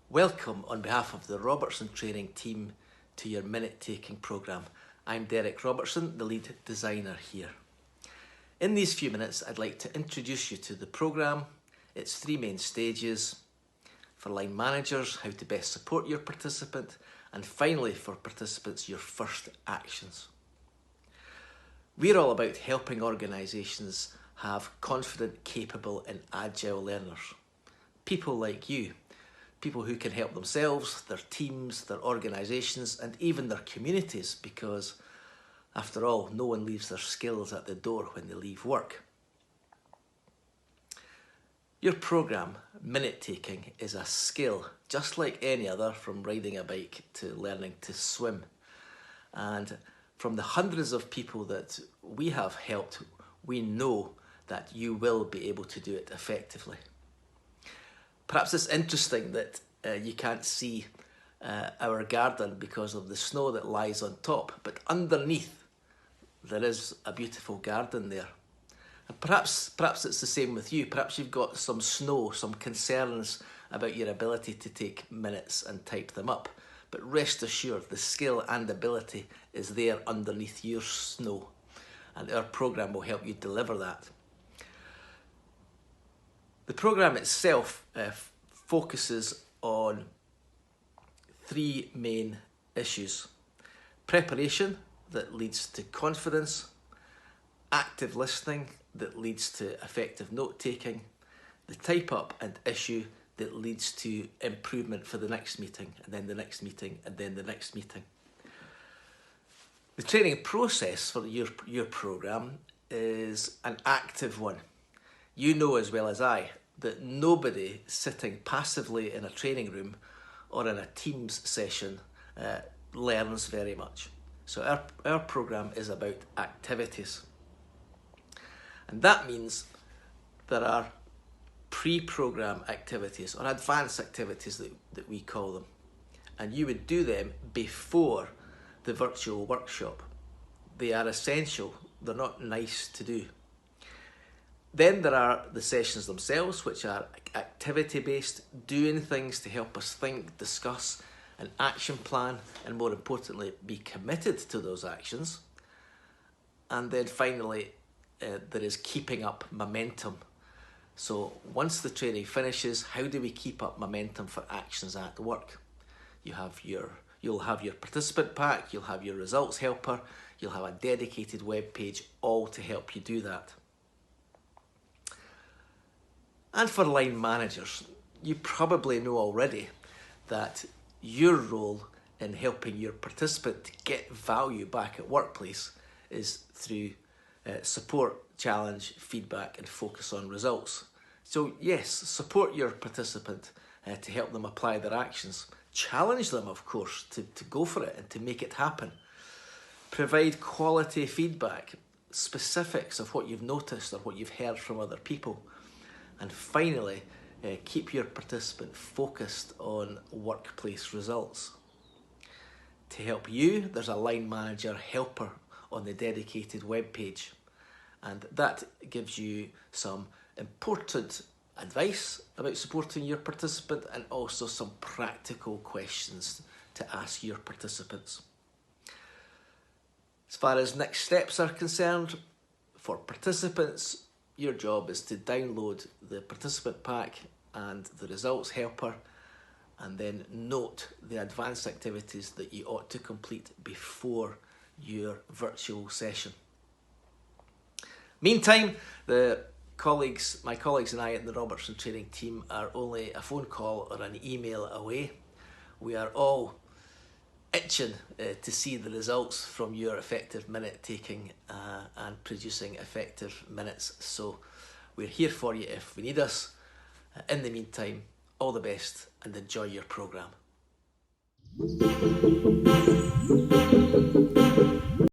Welcome on behalf of the Robertson training team to your minute taking programme. I'm Derek Robertson, the lead designer here. In these few minutes, I'd like to introduce you to the programme, its three main stages, for line managers, how to best support your participant, and finally for participants, your first actions. We're all about helping organisations have confident, capable and agile learners. People like you, people who can help themselves, their teams, their organisations and even their communities, because after all, no one leaves their skills at the door when they leave work. Your programme, Minute Taking, is a skill just like any other, from riding a bike to learning to swim. And from the hundreds of people that we have helped, we know that you will be able to do it effectively. Perhaps it's interesting that you can't see our garden because of the snow that lies on top, but underneath there is a beautiful garden there. And perhaps it's the same with you. Perhaps you've got some snow, some concerns about your ability to take minutes and type them up. But rest assured, the skill and ability is there underneath your snow, and our programme will help you deliver that. The programme itself focuses on three main issues: preparation, that leads to confidence; active listening, that leads to effective note-taking; the type-up and issue, that leads to improvement for the next meeting, and then the next meeting, and then the next meeting. The training process for your programme is an active one. You know as well as I that nobody sitting passively in a training room or in a Teams session learns very much. So our programme is about activities. And that means there are pre-programme activities or advanced activities that we call them. And you would do them before the virtual workshop. They are essential, they're not nice to do. Then there are the sessions themselves, which are activity-based, doing things to help us think, discuss, an action plan, and more importantly, be committed to those actions. And then finally, there is keeping up momentum. So once the training finishes, how do we keep up momentum for actions at work? You'll have your participant pack, you'll have your results helper, you'll have a dedicated web page, all to help you do that. And for line managers, you probably know already that your role in helping your participant to get value back at workplace is through support, challenge, feedback and focus on results. So yes, support your participant to help them apply their actions. Challenge them, of course, to go for it and to make it happen. Provide quality feedback, specifics of what you've noticed or what you've heard from other people. And finally, keep your participant focused on workplace results. To help you, there's a line manager helper on the dedicated web page. And that gives you some important advice about supporting your participant and also some practical questions to ask your participants. As far as next steps are concerned, for participants, your job is to download the participant pack and the results helper, and then note the advanced activities that you ought to complete before your virtual session. Meantime, my colleagues and I at the Robertson training team are only a phone call or an email away. We are all itching to see the results from your effective minute taking and producing effective minutes. So we're here for you if we need us. In the meantime, all the best and enjoy your programme.